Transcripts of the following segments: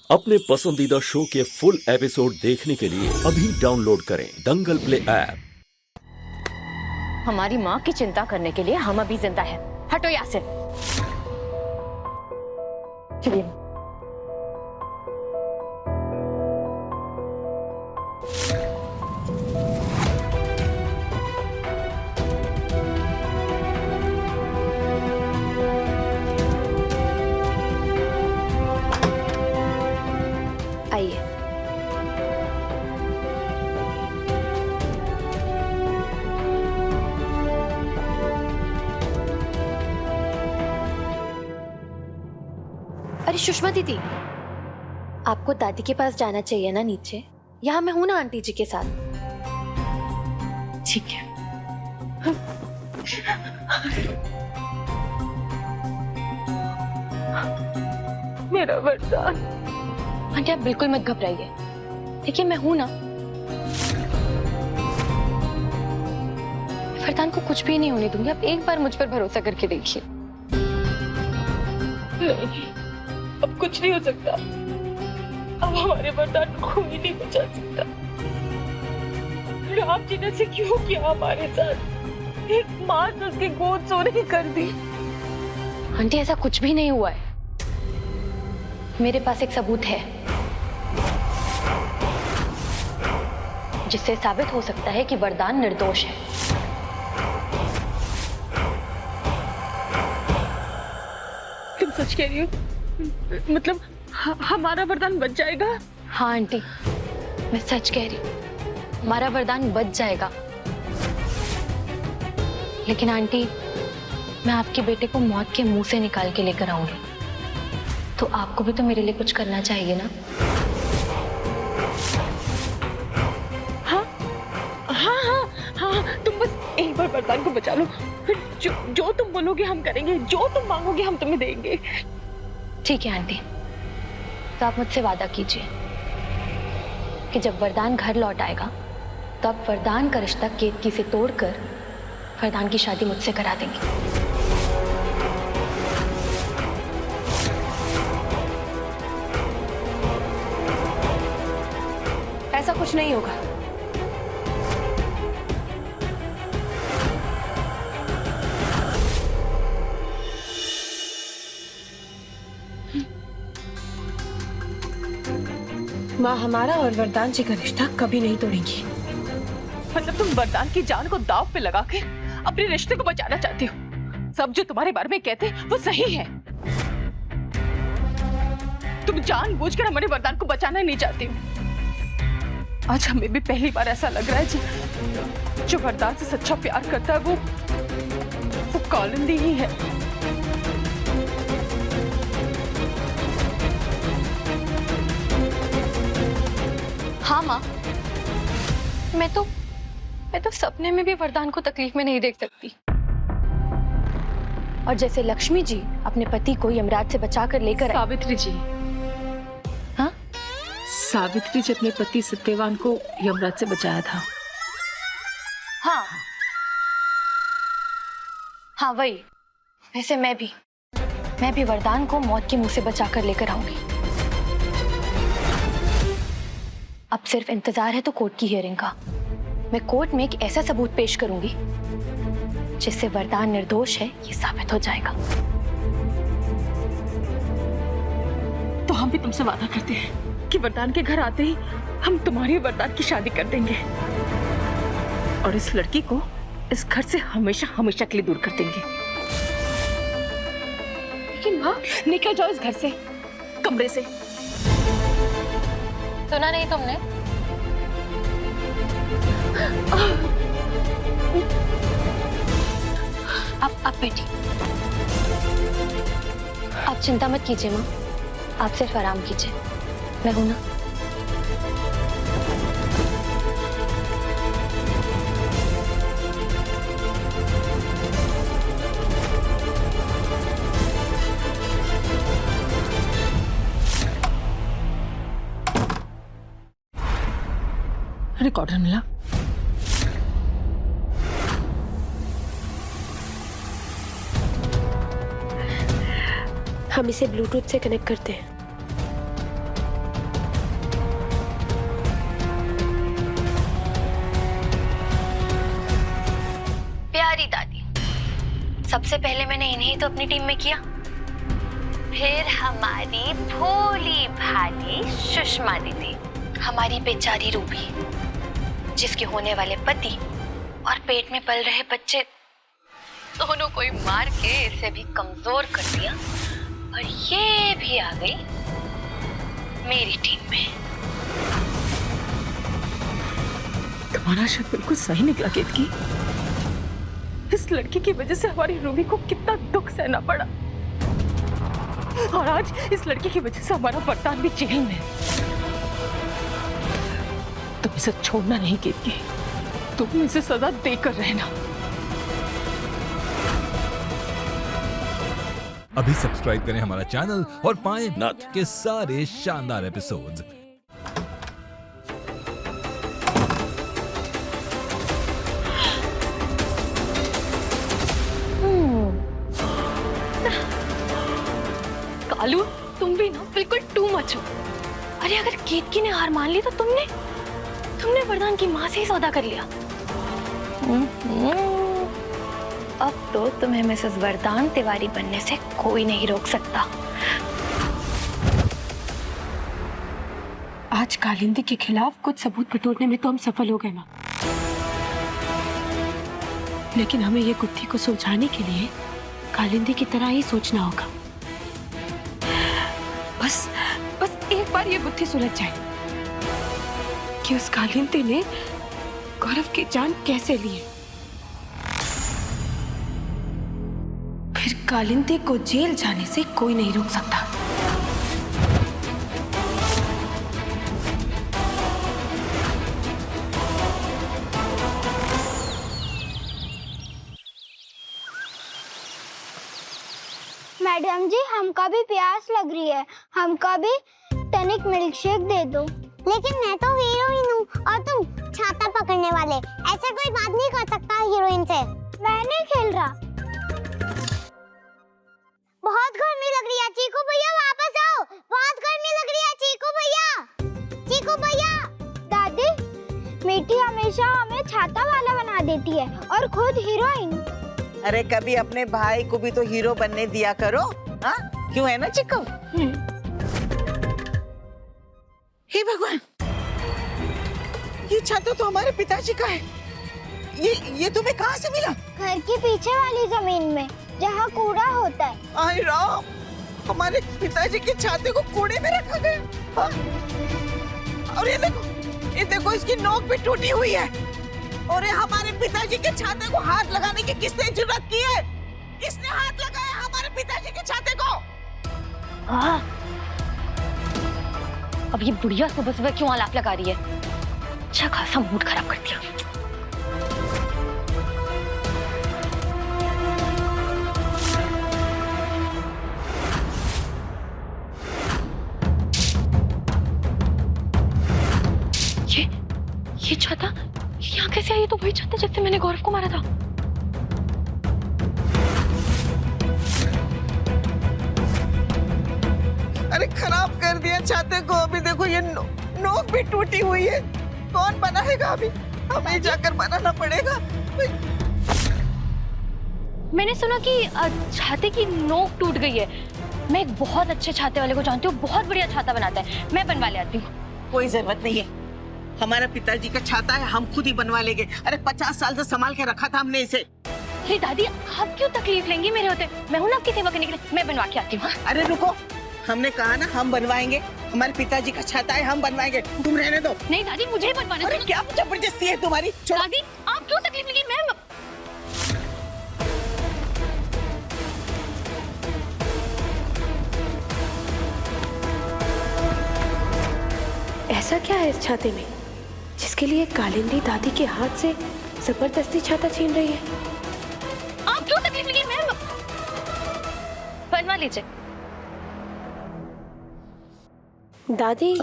अपने पसंदीदा शो के फुल एपिसोड देखने के लिए अभी डाउनलोड करें दंगल प्ले ऐप। हमारी माँ की चिंता करने के लिए हम अभी जिंदा हैं। हटो यहाँ से। चलिए। आइए। अरे सुषमा दीदी, आपको दादी के पास जाना चाहिए ना नीचे। यहाँ मैं हूं ना आंटी जी के साथ। ठीक है। मेरा वरदान। आंटी आप बिल्कुल मत घबराइए। देखिए मैं हूं ना। वरदान को कुछ भी नहीं होने दूंगी। आप एक बार मुझ पर भरोसा करके देखिए। नहीं, अब कुछ नहीं हो सकता। अब हमारे वरदान को कोई नहीं बचा सकता। राम जी ने से क्यों किया हमारे साथ? एक माँ से उसकी गोद चोरी कर दी। आंटी ऐसा कुछ भी नहीं हुआ है। मेरे पास एक सबूत है जिससे साबित हो सकता है कि वरदान निर्दोष है। तुम सच कह रही हो? मतलब हमारा वरदान बच जाएगा? हाँ आंटी, मैं सच कह रही हूँ। हमारा वरदान बच जाएगा। लेकिन आंटी, मैं आपके बेटे को मौत के मुंह से निकाल के लेकर आऊंगी। तो आपको भी तो मेरे लिए कुछ करना चाहिए ना। हाँ हाँ हाँ हाँ, तुम बस एक बार वरदान को बचा लो। फिर जो तुम बोलोगे हम करेंगे, जो तुम मांगोगे हम तुम्हें देंगे। ठीक है आंटी, तो आप मुझसे वादा कीजिए कि जब वरदान घर लौट आएगा तब वरदान का रिश्ता केतकी से तोड़कर वरदान की शादी मुझसे करा देंगे। ऐसा कुछ नहीं होगा। माँ हमारा और वरदान जी का रिश्ता कभी नहीं तोड़ेगी। मतलब तुम वरदान की जान को दांव पे लगा के अपने रिश्ते को बचाना चाहती हो। सब जो तुम्हारे बारे में कहते हैं वो सही है। तुम जानबूझकर हमारे वरदान को बचाना नहीं चाहती हो। आज हमें भी पहली बार ऐसा लग रहा है जो वरदान से सच्चा प्यार करता है वो कालिंदी ही है। हाँ माँ, मैं तो सपने में भी वरदान को तकलीफ में नहीं देख सकती। और जैसे लक्ष्मी जी अपने पति को यमराज से बचाकर लेकर आई। सावित्री जी। हाँ? सावित्री जी अपने पति सत्यवान को यमराज से बचाया था। हाँ हाँ वही। वैसे मैं भी वरदान को मौत के मुंह से बचाकर लेकर आऊंगी। अब सिर्फ इंतजार है तो कोर्ट की हियरिंग का। मैं कोर्ट में एक ऐसा सबूत पेश करूंगी जिससे वरदान निर्दोष है ये साबित हो जाएगा। तो हम भी तुमसे वादा करते हैं कि वरदान के घर आते ही हम तुम्हारी वरदान की शादी कर देंगे और इस लड़की को इस घर से हमेशा हमेशा के लिए दूर कर देंगे। लेकिन माँ, निकल जाओ इस घर से, कमरे से। सुना नहीं तुमने? आप बैठी। आप चिंता मत कीजिए माँ, आप सिर्फ आराम कीजिए। मैं हूं ना। रिकॉर्डर मिला। हम इसे ब्लूटूथ से कनेक्ट करते हैं। सबसे पहले मैंने इन्हें तो अपनी टीम में किया, फिर हमारी भोली भाली सुषमा दीदी, हमारी बेचारी रूबी, जिसके होने वाले पति और पेट में पल रहे बच्चे दोनों को ही मार के इसे भी कमजोर कर दिया, और ये भी आ गई मेरी टीम में। तुम्हारा शक बिल्कुल सही निकला केतकी। इस लड़की की वजह से हमारी रूबी को कितना दुख सहना पड़ा, और आज इस लड़की की वजह से हमारा वरदान भी जेल में। तुम इसे छोड़ना नहीं केतकी, तुम इसे सजा देकर रहना। अभी सब्सक्राइब करें हमारा चैनल और पाएं नथ के सारे शानदार एपिसोड्स। कालू, तुम भी ना बिल्कुल टू मच हो। अरे अगर केतकी ने हार मान ली तो तुमने वरदान की माँ से ही सौदा कर लिया। अब तो तुम्हें मिसेस वरदान तिवारी बनने से कोई नहीं रोक सकता। आज कालिंदी के खिलाफ कुछ सबूत बटोरने में तो हम सफल हो गए माँ, लेकिन हमें ये गुत्थी को सुलझाने के लिए कालिंदी की तरह ही सोचना होगा। बस एक बार ये गुत्थी सुलझ जाए कि उस कालिंदी ने गौरव की जान कैसे ली है, फिर कालिंदी को जेल जाने से कोई नहीं रोक सकता। मैडम जी, हमका भी प्यास लग रही है, हमका भी टनिक मिल्क शेक दे दो। लेकिन मैं तो हीरोइन हूँ और तुम छाता पकड़ने वाले, ऐसे कोई बात नहीं कर सकता हीरोइन से। मैं नहीं खेल रहा। बहुत गर्मी लग रही है, चीकू भैया वापस आओ, बहुत गर्मी लग रही है। चीकू भैया, चीकू भैया। दादी, मीठी हमेशा हमें छाता वाला बना देती है और खुद हीरोइन। अरे कभी अपने भाई को भी तो हीरो बनने दिया करो, हाँ? क्यों है ना चिक्कू? हे भगवान, ये छाता तो हमारे पिताजी का है। ये तुम्हें कहाँ से मिला? घर के पीछे वाली जमीन में, जहाँ कूड़ा होता है। आय राम, हमारे पिताजी के छाते को कूड़े में रखा गया। हाँ? और ये देखो इसकी नोक भी टूटी हुई है। और ये हमारे पिताजी के छाते को हाथ लगाने की किसने जुर्रत की है? किसने हाथ लगाया हमारे पिताजी के छाते को? अब ये बुढ़िया सुबह सुबह क्यों आलाप लगा रही है? अच्छा खासा मूड खराब कर दिया। ये छाता यहाँ कैसे आई? तो वही छाता जिससे मैंने गौरव को मारा था। अरे खराब कर दिया छाते को। अभी देखो ये नोक भी टूटी हुई है। कौन बनाएगा? अभी हमें जाकर बनाना पड़ेगा। मैंने सुना कि छाते की नोक टूट गई है। मैं एक बहुत अच्छे छाते वाले को जानती हूँ, बहुत बढ़िया छाता बनाता है। मैं बनवा ले आती हूँ। कोई जरूरत नहीं है, हमारा पिताजी का छाता है, हम खुद ही बनवा लेंगे। अरे 50 साल से संभाल के रखा था हमने इसे। हे दादी, आप क्यों तकलीफ लेंगी मेरे होते? मैं हूँ ना आपकी सेवा करने के लिए, मैं बनवा के आती हूँ। अरे रुको, हमने कहा ना हम बनवाएंगे। हमारे पिताजी का छाता है, हम बनवाएंगे। तुम रहने दो। नहीं दादी, मुझे ही बनवाना। अरे क्या जबरदस्ती है तुम्हारी? दादी, आप क्यों तकलीफ लेंगी? मैं ऐसा क्या है इस छाते में जिसके लिए कालिंदी दादी के हाथ से जबरदस्ती छाता छीन रही है? आप क्यों तकलीफ लेंगी? मैं बनवा लीजिए। दादी,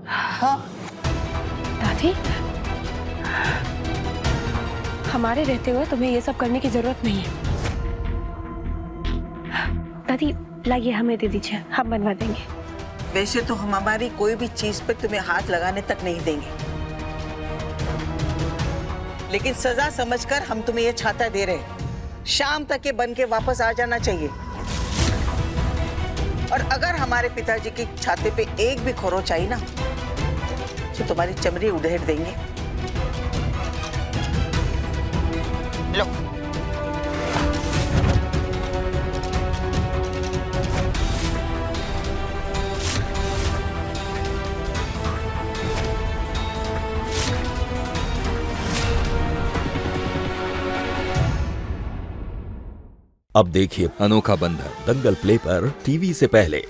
हाँ? दादी, हमारे रहते हुए तुम्हें ये सब करने की जरूरत नहीं है। दादी लाइए, हमें दे दीजिए, हम बनवा देंगे। वैसे तो हम हमारी कोई भी चीज पे तुम्हें हाथ लगाने तक नहीं देंगे, लेकिन सजा समझकर हम तुम्हें ये छाता दे रहे हैं। शाम तक ये बन के वापस आ जाना चाहिए। और अगर हमारे पिताजी की छाती पे एक भी खरोच आई ना तो तुम्हारी चमड़ी उधेड़ देंगे। लो। अब देखिए अनोखा बंधन दंगल प्ले पर टीवी से पहले।